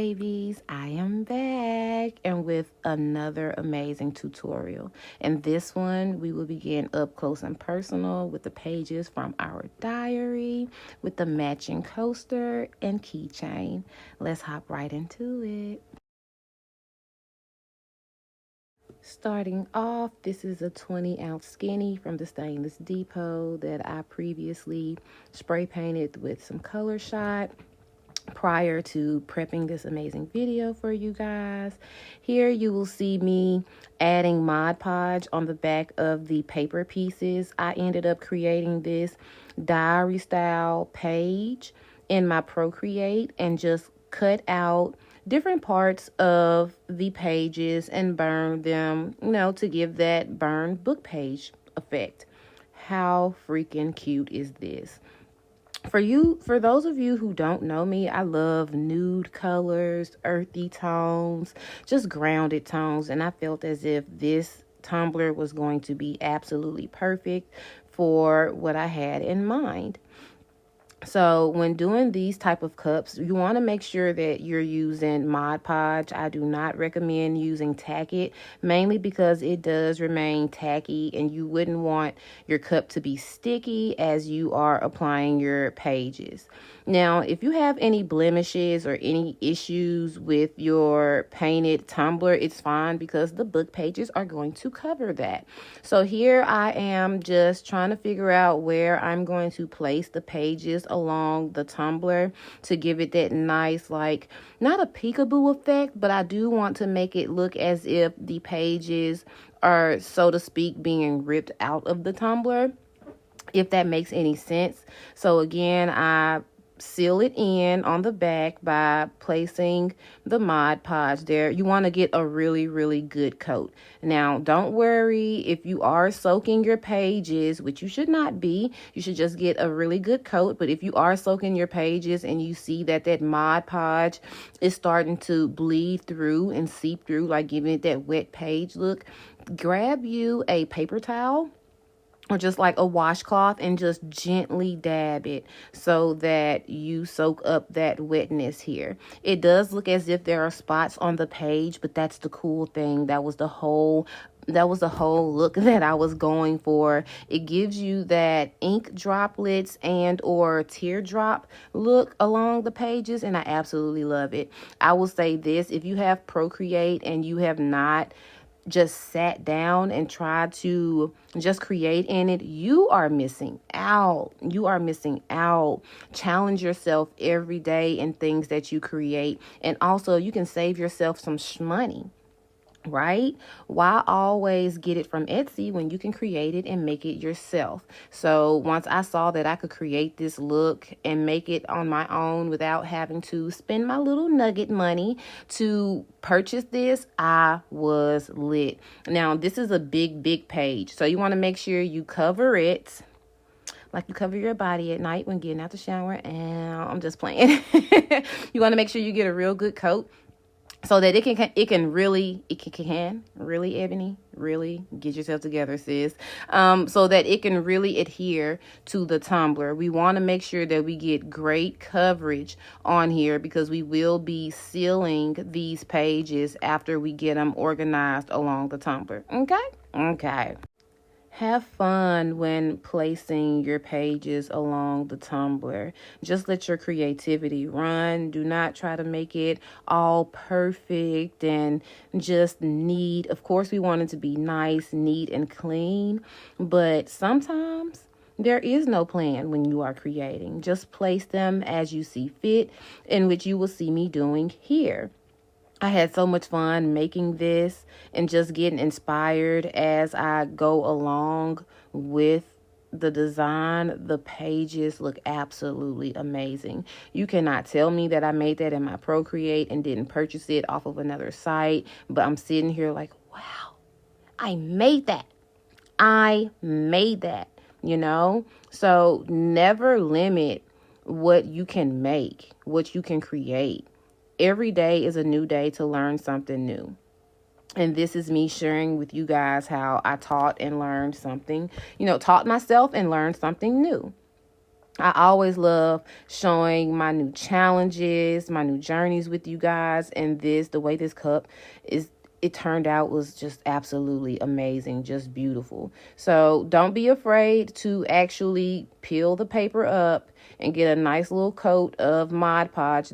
babies, I am back and with another amazing tutorial. In this one, we will begin up close and personal with the pages from our diary with the matching coaster and keychain. Let's hop right into it. Starting off, this is a 20-ounce skinny from the Stainless Depot that I previously spray painted with some color shot prior to prepping this amazing video for you guys. Here you will see me adding Mod Podge on the back of the paper pieces. I ended up creating this diary style page in my Procreate and just cut out different parts of the pages and burn them, to give that burned book page effect. How freaking cute is this? For those of you who don't know me, I love nude colors, earthy tones, just grounded tones. And I felt as if this tumbler was going to be absolutely perfect for what I had in mind. So when doing these type of cups, you want to make sure that you're using Mod Podge. I do not recommend using Tack It, mainly because it does remain tacky and you wouldn't want your cup to be sticky as you are applying your pages. Now, if you have any blemishes or any issues with your painted tumbler, it's fine because the book pages are going to cover that. So here I am just trying to figure out where I'm going to place the pages along the tumbler to give it that nice, like, not a peekaboo effect, but I do want to make it look as if the pages are, so to speak, being ripped out of the tumbler, if that makes any sense. So again, I seal it in on the back by placing the Mod Podge there. You want to get a really good coat. Now, don't worry if you are soaking your pages, which you should not be. You should just get a really good coat. But if you are soaking your pages and you see that Mod Podge is starting to bleed through and seep through, like giving it that wet page look, grab you a paper towel or just like a washcloth and just gently dab it so that you soak up that wetness here. It does look as if there are spots on the page, but that's the cool thing. That was the whole look that I was going for. It gives you that ink droplets and or teardrop look along the pages, and I absolutely love it. I will say this, if you have Procreate and you have not just sat down and tried to just create in it, you are missing out. You are missing out. Challenge yourself every day in things that you create. And also you can save yourself some money, right? Why always get it from Etsy when you can create it and make it yourself? So once I saw that I could create this look and make it on my own without having to spend my little nugget money to purchase this, I was lit. Now, this is a big page. So you want to make sure you cover it like you cover your body at night when getting out the shower. And I'm just playing. You want to make sure you get a real good coat, so that it can really, Ebony, really get yourself together, sis. So that it can really adhere to the tumbler. We want to make sure that we get great coverage on here because we will be sealing these pages after we get them organized along the tumbler. Okay. Have fun when placing your pages along the tumbler. Just let your creativity run. Do not try to make it all perfect and just neat. Of course, we want it to be nice, neat, and clean, but sometimes there is no plan when you are creating. Just place them as you see fit, in which you will see me doing here. I had so much fun making this and just getting inspired as I go along with the design. The pages look absolutely amazing. You cannot tell me that I made that in my Procreate and didn't purchase it off of another site, but I'm sitting here like, wow, I made that. So never limit what you can make, what you can create. Every day is a new day to learn something new. And this is me sharing with you guys how I taught and learned something, taught myself and learned something new. I always love showing my new challenges, my new journeys with you guys. And the way this cup it turned out was just absolutely amazing, just beautiful. So don't be afraid to actually peel the paper up and get a nice little coat of Mod Podge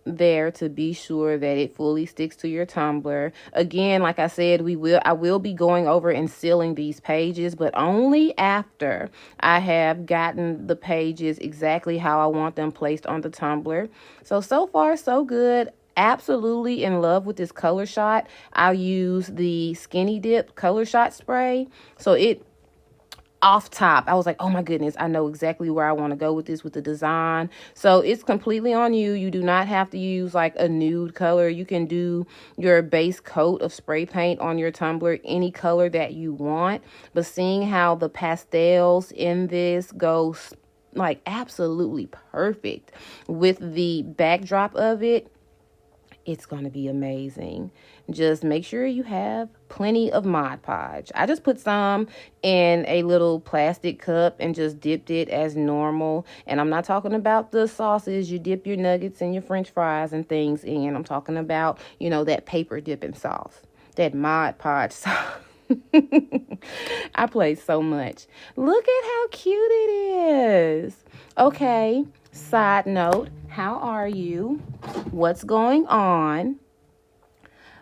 there to be sure that it fully sticks to your tumbler. Again, like I said, I will be going over and sealing these pages, but only after I have gotten the pages exactly how I want them placed on the tumbler. So far so good. Absolutely in love with this color shot. I'll use the Skinny Dip color shot spray. So it off top, I was like, oh my goodness, I know exactly where I want to go with this, with the design. So it's completely on you. You do not have to use like a nude color. You can do your base coat of spray paint on your tumbler any color that you want. But seeing how the pastels in this go like absolutely perfect with the backdrop of it, it's going to be amazing. Just make sure you have plenty of Mod Podge. I just put some in a little plastic cup and just dipped it as normal. And I'm not talking about the sauces you dip your nuggets and your French fries and things in. I'm talking about, that paper dipping sauce, that Mod Podge sauce. I play so much. Look at how cute it is. Okay, side note, how are you? What's going on?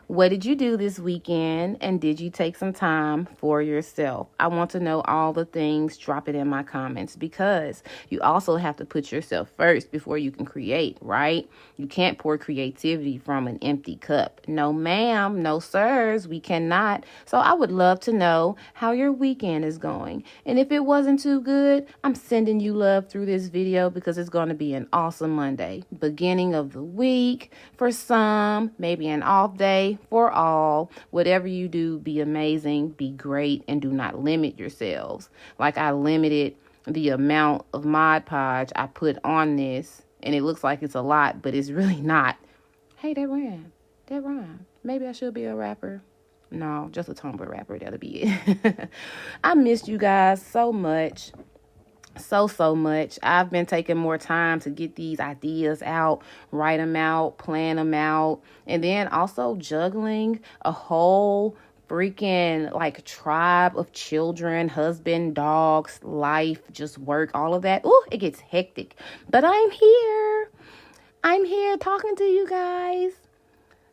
What did you do this weekend? And did you take some time for yourself? I want to know all the things. Drop it in my comments, because you also have to put yourself first before you can create, right? You can't pour creativity from an empty cup. No, ma'am. No, sirs. We cannot. So I would love to know how your weekend is going. And if it wasn't too good, I'm sending you love through this video, because it's going to be an awesome Monday. Beginning of the week for some, maybe an off day for all. Whatever you do, be amazing, be great, and do not limit yourselves. Like I limited the amount of Mod Podge I put on this, and it looks like it's a lot, but it's really not. Hey, that rhyme. Maybe I should be a rapper. No, just a Tumblr rapper. That'll be it. I missed you guys so much. So much. I've been taking more time to get these ideas out, write them out, plan them out, and then also juggling a whole freaking like tribe of children, husband, dogs, life, just work, all of that. Ooh, it gets hectic. But I'm here talking to you guys.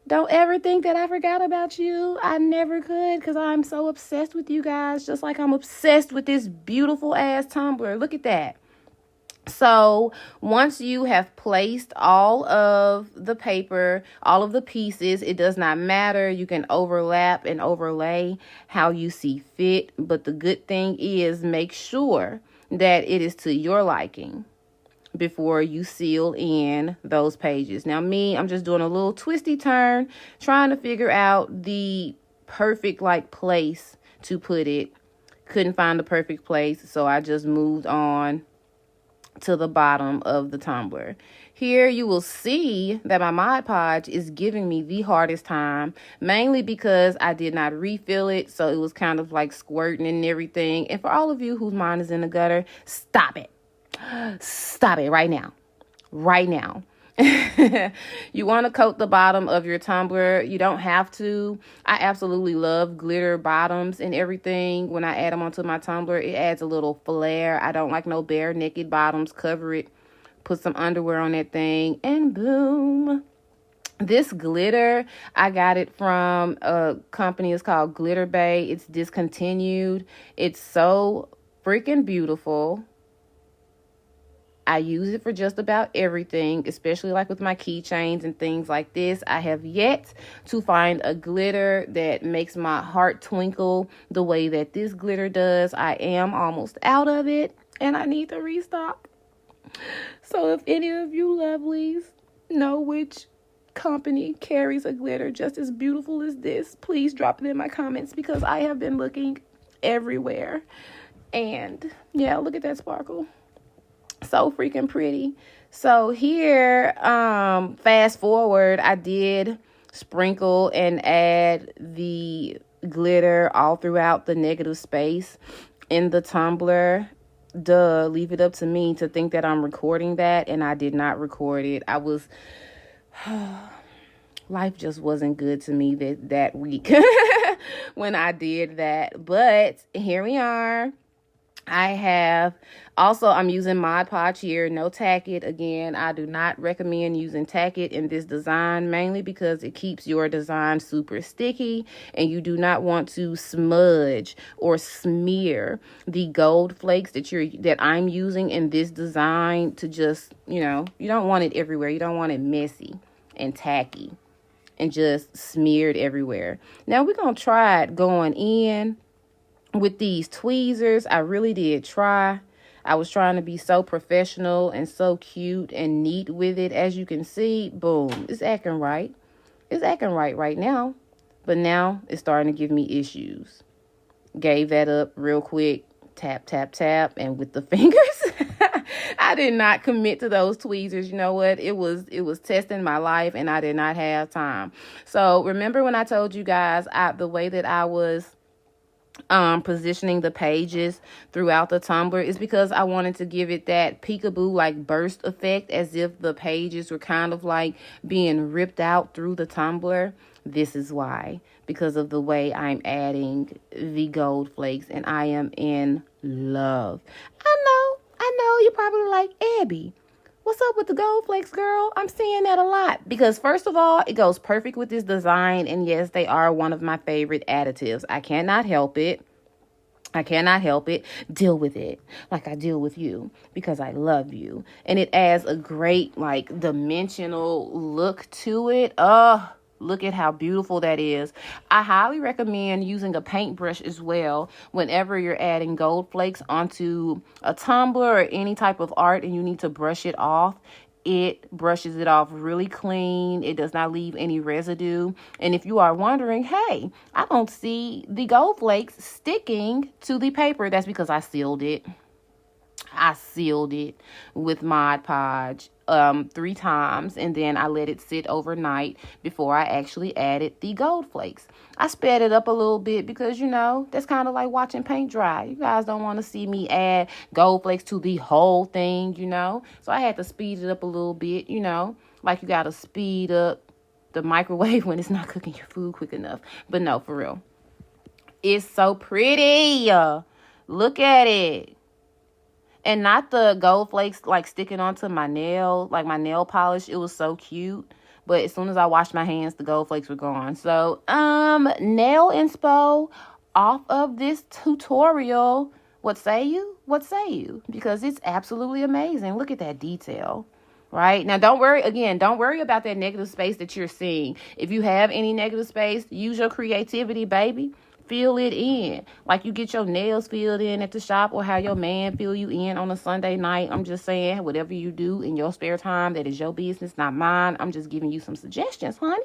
Don't ever think that I forgot about you. I never could, because I'm so obsessed with you guys, just like I'm obsessed with this beautiful ass tumbler. Look at that. So once you have placed all of the paper, all of the pieces, it does not matter. You can overlap and overlay how you see fit. But the good thing is, make sure that it is to your liking before you seal in those pages. Now I'm just doing a little twisty turn, trying to figure out the perfect place to put it. Couldn't find the perfect place, so I just moved on to the bottom of the tumbler. Here you will see that my Mod Podge is giving me the hardest time, mainly because I did not refill it, so it was kind of like squirting and everything. And for all of you whose mind is in the gutter, stop it. Stop it right now. You want to coat the bottom of your tumbler. You don't have to. I absolutely love glitter bottoms and everything. When I add them onto my tumbler, it adds a little flair. I don't like no bare naked bottoms. Cover it. Put some underwear on that thing, and boom. This glitter, I got it from a company. It's called Glitter Bay. It's discontinued. It's so freaking beautiful. I use it for just about everything, especially like with my keychains and things like this. I have yet to find a glitter that makes my heart twinkle the way that this glitter does. I am almost out of it, and I need to restock. So if any of you lovelies know which company carries a glitter just as beautiful as this, please drop it in my comments, because I have been looking everywhere. And yeah, look at that sparkle. So freaking pretty. So here, fast forward, I did sprinkle and add the glitter all throughout the negative space in the tumbler. leave it up to me to think that I'm recording that, and I did not record it. Life just wasn't good to me that week when I did that. But here we are. I'm using Mod Podge here, no tack it. Again, I do not recommend using tack it in this design, mainly because it keeps your design super sticky, and you do not want to smudge or smear the gold flakes that I'm using in this design to just, you don't want it everywhere. You don't want it messy and tacky and just smeared everywhere. Now we're going to try it going in with these tweezers. I really did try. I was trying to be so professional and so cute and neat with it. As you can see, boom, it's acting right. It's acting right now. But now it's starting to give me issues. Gave that up real quick. Tap, tap, tap. And with the fingers, I did not commit to those tweezers. You know what? It was testing my life, and I did not have time. So remember when I told you guys the way that I was positioning the pages throughout the tumbler is because I wanted to give it that peekaboo like burst effect, as if the pages were kind of like being ripped out through the tumbler. This is why, because of the way I'm adding the gold flakes, and I am in love. I know you're probably like, Abby, what's up with the gold flakes, girl? I'm seeing that a lot. Because first of all, it goes perfect with this design. And yes, they are one of my favorite additives. I cannot help it. Deal with it like I deal with you, because I love you. And it adds a great like dimensional look to it. Look at how beautiful that is. I highly recommend using a paintbrush as well whenever you're adding gold flakes onto a tumbler or any type of art and you need to brush it off. It brushes it off really clean. It does not leave any residue. And if you are wondering, hey, I don't see the gold flakes sticking to the paper, that's because I sealed it. I sealed it with Mod Podge 3 times, and then I let it sit overnight before I actually added the gold flakes. I sped it up a little bit because, that's kind of like watching paint dry. You guys don't want to see me add gold flakes to the whole thing, So I had to speed it up a little bit, like you got to speed up the microwave when it's not cooking your food quick enough. But no, for real. It's so pretty. Look at it. And not the gold flakes like sticking onto my nail, like my nail polish. It was so cute. But as soon as I washed my hands, the gold flakes were gone. So, nail inspo off of this tutorial. What say you? Because it's absolutely amazing. Look at that detail. Right? Now, don't worry about that negative space that you're seeing. If you have any negative space, use your creativity, baby. Fill it in like you get your nails filled in at the shop, or how your man fill you in on a Sunday night. I'm just saying, whatever you do in your spare time, that is your business, not mine. I'm just giving you some suggestions, honey.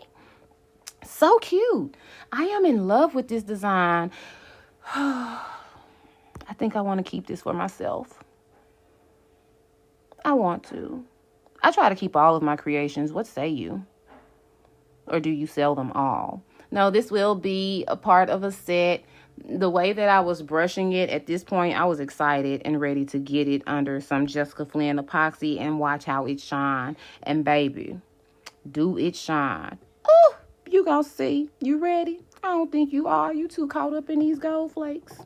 So cute. I am in love with this design. I think I want to keep this for myself. I want to. I try to keep all of my creations. What say you? Or do you sell them all? No, this will be a part of a set. The way that I was brushing it at this point, I was excited and ready to get it under some Jessica Flynn epoxy and watch how it shine. And baby, do it shine. Oh, you gonna see. You ready? I don't think you are. You too caught up in these gold flakes.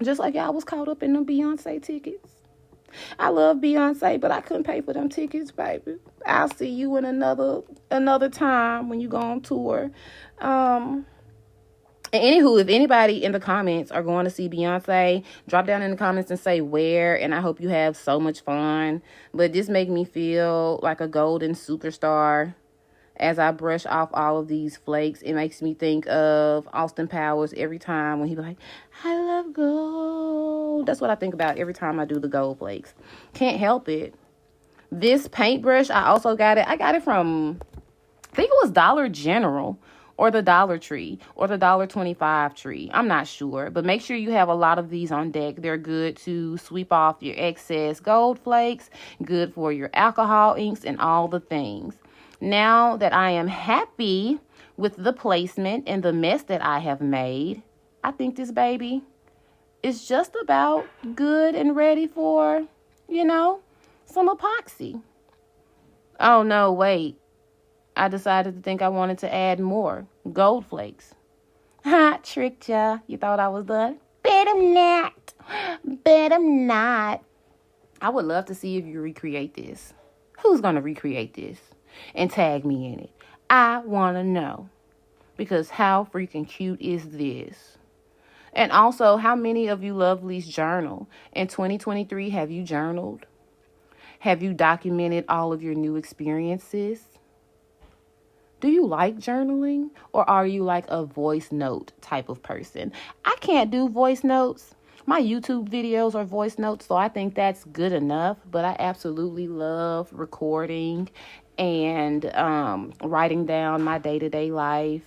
Just like I was caught up in them Beyonce tickets. I love Beyonce, but I couldn't pay for them tickets, baby. I'll see you in another time when you go on tour. And anywho, if anybody in the comments are going to see Beyonce, drop down in the comments and say where, and I hope you have so much fun. But this make me feel like a golden superstar. As I brush off all of these flakes, it makes me think of Austin Powers every time when he be like, I love gold. That's what I think about every time I do the gold flakes. Can't help it. This paintbrush, I got it from, I think it was Dollar General or the Dollar Tree or the $1.25 tree. I'm not sure, but make sure you have a lot of these on deck. They're good to sweep off your excess gold flakes, good for your alcohol inks and all the things. Now that I am happy with the placement and the mess that I have made, I think this baby is just about good and ready for, some epoxy. Oh, no, wait. I decided to think I wanted to add more gold flakes. Ha, tricked ya. You thought I was done? Bet I'm not. Bet I'm not. I would love to see if you recreate this. Who's going to recreate this and tag me in it? I want to know. Because how freaking cute is this? And also, how many of you lovelies journal? In 2023, have you journaled? Have you documented all of your new experiences? Do you like journaling, or are you like a voice note type of person? I can't do voice notes. My YouTube videos are voice notes, so I think that's good enough. But I absolutely love recording and writing down my day-to-day life,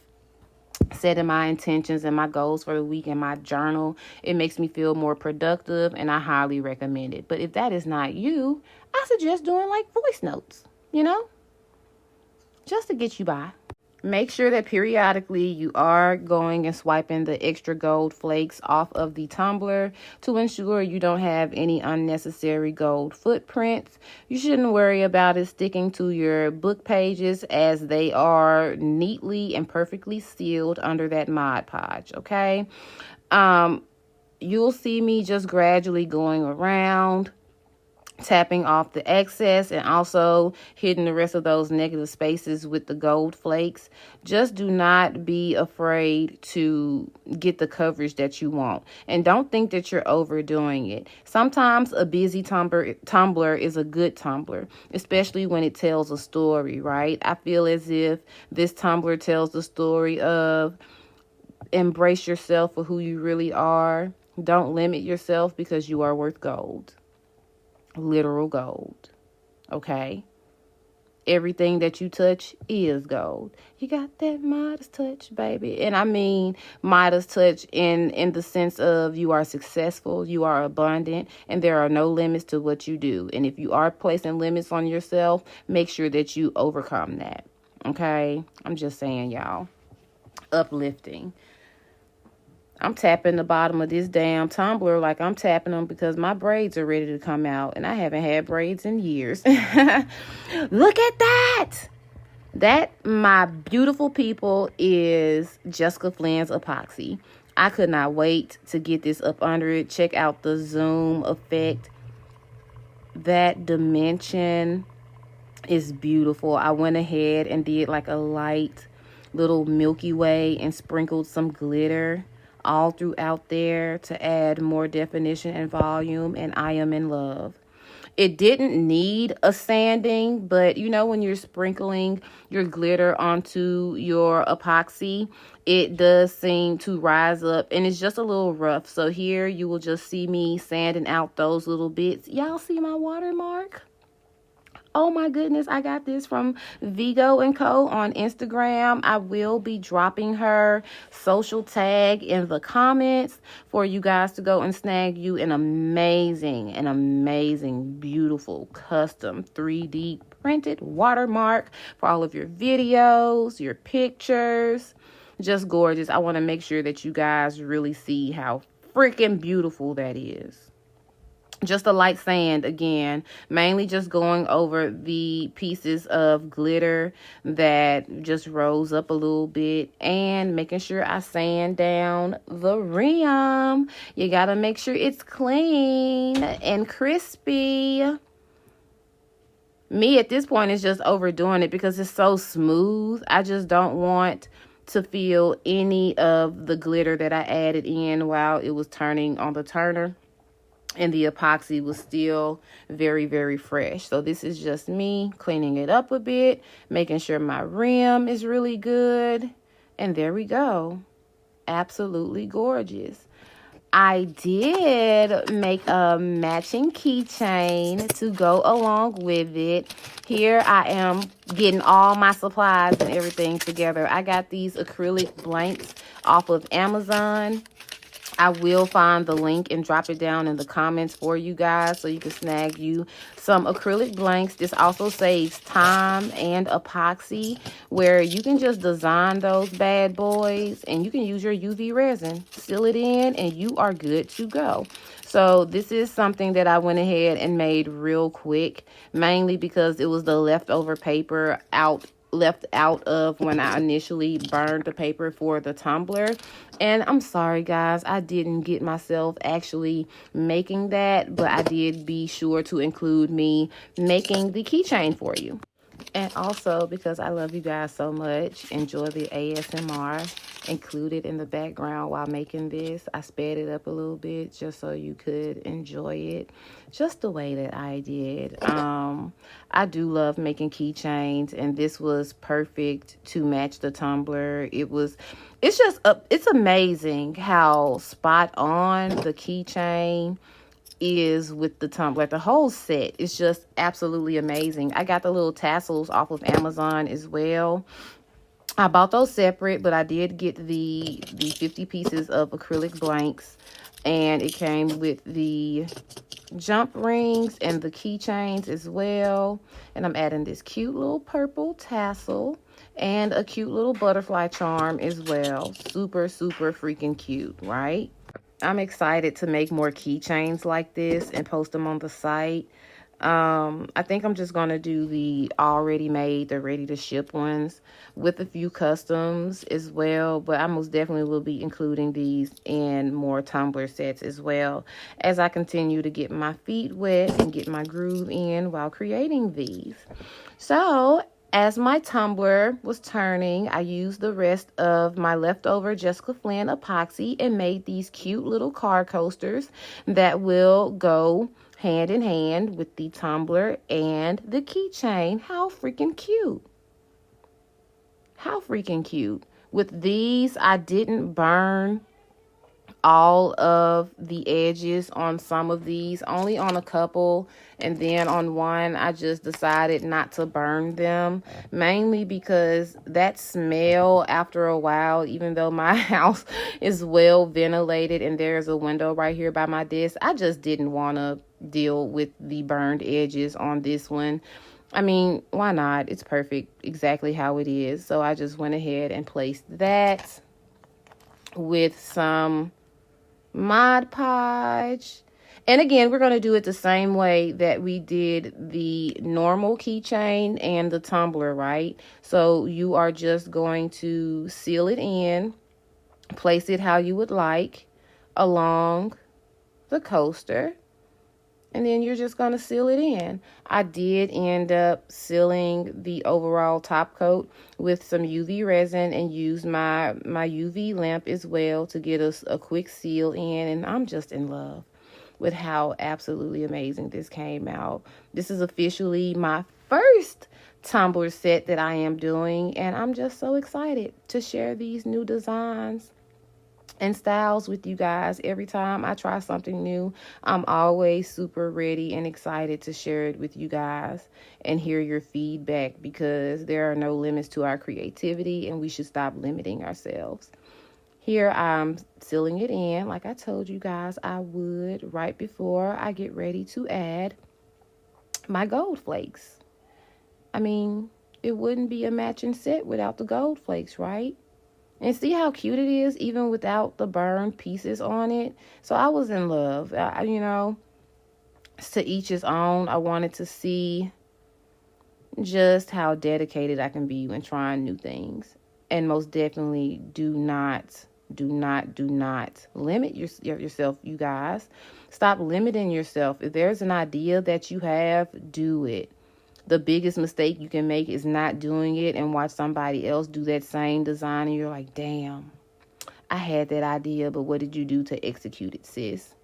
setting my intentions and my goals for the week in my journal. It makes me feel more productive, and I highly recommend it. But if that is not you, I suggest doing like voice notes, just to get you by. Make sure that periodically you are going and swiping the extra gold flakes off of the tumbler to ensure you don't have any unnecessary gold footprints. You shouldn't worry about it sticking to your book pages, as they are neatly and perfectly sealed under that Mod Podge, okay? You'll see me just gradually going around, tapping off the excess and also hitting the rest of those negative spaces with the gold flakes. Just do not be afraid to get the coverage that you want. And don't think that you're overdoing it. Sometimes a busy tumbler is a good tumbler, especially when it tells a story, right? I feel as if this tumbler tells the story of embrace yourself for who you really are. Don't limit yourself, because you are worth gold. Literal gold. Okay? Everything that you touch is gold. You got that Midas touch, baby. And I mean Midas touch in the sense of you are successful, you are abundant, and there are no limits to what you do. And if you are placing limits on yourself, make sure that you overcome that. Okay? I'm just saying, y'all. Uplifting. I'm tapping the bottom of this damn tumbler like I'm tapping them because my braids are ready to come out, and I haven't had braids in years. Look at that. That, my beautiful people, is Jessica Flynn's epoxy. I could not wait to get this up under it. Check out the zoom effect. That dimension is beautiful. I went ahead and did like a light little Milky Way and sprinkled some glitter all throughout there to add more definition and volume, and I am in love. It didn't need a sanding, but when you're sprinkling your glitter onto your epoxy, it does seem to rise up, and it's just a little rough. So here you will just see me sanding out those little bits. Y'all see my watermark? Oh my goodness, I got this from Vigo & Co. on Instagram. I will be dropping her social tag in the comments for you guys to go and snag you an amazing, beautiful, custom 3D printed watermark for all of your videos, your pictures. Just gorgeous. I want to make sure that you guys really see how freaking beautiful that is. Just a light sand again, mainly just going over the pieces of glitter that just rose up a little bit, and making sure I sand down the rim. You gotta make sure it's clean and crispy. Me at this point is just overdoing it because it's so smooth. I just don't want to feel any of the glitter that I added in while it was turning on the turner. And the epoxy was still very, very fresh. So this is just me cleaning it up a bit, making sure my rim is really good. And there we go. Absolutely gorgeous. I did make a matching keychain to go along with it. Here I am getting all my supplies and everything together. I got these acrylic blanks off of Amazon. I will find the link and drop it down in the comments for you guys so you can snag you some acrylic blanks. This also saves time and epoxy, where you can just design those bad boys and you can use your UV resin, seal it in, and you are good to go. So this is something that I went ahead and made real quick, mainly because it was the leftover paper left out of when I initially burned the paper for the tumbler. And I'm sorry guys, I didn't get myself actually making that, but I did be sure to include me making the keychain for you. And also, because I love you guys so much, enjoy the ASMR included in the background while making this. I sped it up a little bit just so you could enjoy it just the way that I did. I do love making keychains, and this was perfect to match the tumbler. It's amazing how spot on the keychain is with the tumbler. The whole set is just absolutely amazing. I got the little tassels off of Amazon as well. I bought those separate, but I did get the 50 pieces of acrylic blanks, and it came with the jump rings and the keychains as well. And I'm adding this cute little purple tassel and a cute little butterfly charm as well. Super, super freaking cute, right? I'm excited to make more keychains like this and post them on the site. I think I'm just going to do the already made, the ready to ship ones with a few customs as well. But I most definitely will be including these in more tumbler sets as well, as I continue to get my feet wet and get my groove in while creating these. So as my tumbler was turning, I used the rest of my leftover Jessica Flynn epoxy and made these cute little card coasters that will go hand in hand with the tumbler and the keychain. How freaking cute. How freaking cute. With these, I didn't burn all of the edges on some of these, only on a couple, and then on one I just decided not to burn them, mainly because that smell after a while, even though my house is well ventilated and there's a window right here by my desk, I just didn't want to deal with the burned edges on this one. I mean, why not? It's perfect exactly how it is. So I just went ahead and placed that with some Mod Podge. And again, we're going to do it the same way that we did the normal keychain and the tumbler, right? So you are just going to seal it in, place it how you would like along the coaster, and then you're just going to seal it in. I did end up sealing the overall top coat with some UV resin and used my UV lamp as well to get us a quick seal in. And I'm just in love with how absolutely amazing this came out. This is officially my first tumbler set that I am doing, and I'm just so excited to share these new designs and styles with you guys. Every time I try something new, I'm always super ready and excited to share it with you guys and hear your feedback, because there are no limits to our creativity and we should stop limiting ourselves. Here I'm sealing it in like I told you guys I would right before I get ready to add my gold flakes. I mean, it wouldn't be a matching set without the gold flakes, right? And see how cute it is, even without the burned pieces on it. So I was in love. You know, to each his own. I wanted to see just how dedicated I can be when trying new things. And most definitely do not limit yourself, you guys. Stop limiting yourself. If there's an idea that you have, do it. The biggest mistake you can make is not doing it and watch somebody else do that same design and you're like, damn, I had that idea, but what did you do to execute it, sis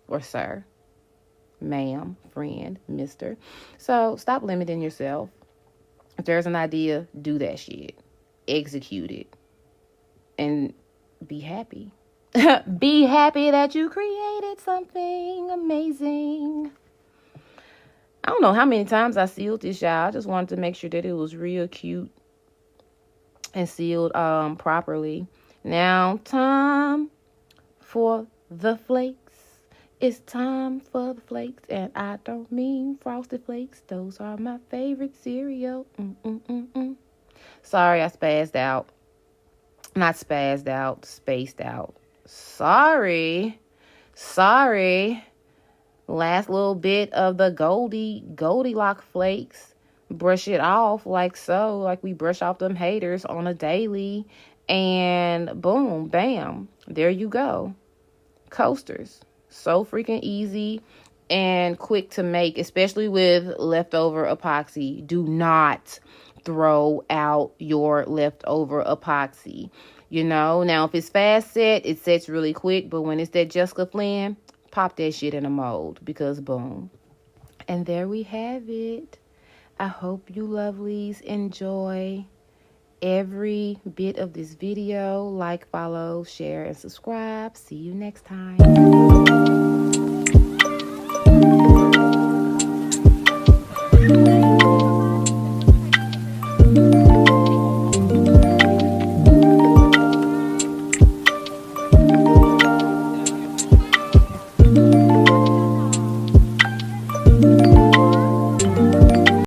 or sir, ma'am, friend, mister? So stop limiting yourself. If there's an idea, do that shit. Execute it. And be happy. Be happy that you created something amazing. I don't know how many times I sealed this, y'all. I just wanted to make sure that it was real cute and sealed properly. Now, time for the flakes. It's time for the flakes, and I don't mean Frosted Flakes. Those are my favorite cereal. Sorry, I spazzed out. Not spazzed out, spaced out. Sorry. Last little bit of the Goldilocks flakes. Brush it off like so, like we brush off them haters on a daily. And boom, bam, there you go. Coasters. So freaking easy and quick to make, especially with leftover epoxy. Do not throw out your leftover epoxy. You know, now if it's fast set, it sets really quick. But when it's that Jessica Flynn, pop that shit in a mold because boom. And there we have it. I hope you lovelies enjoy every bit of this video. Like, follow, share, and subscribe. See you next time.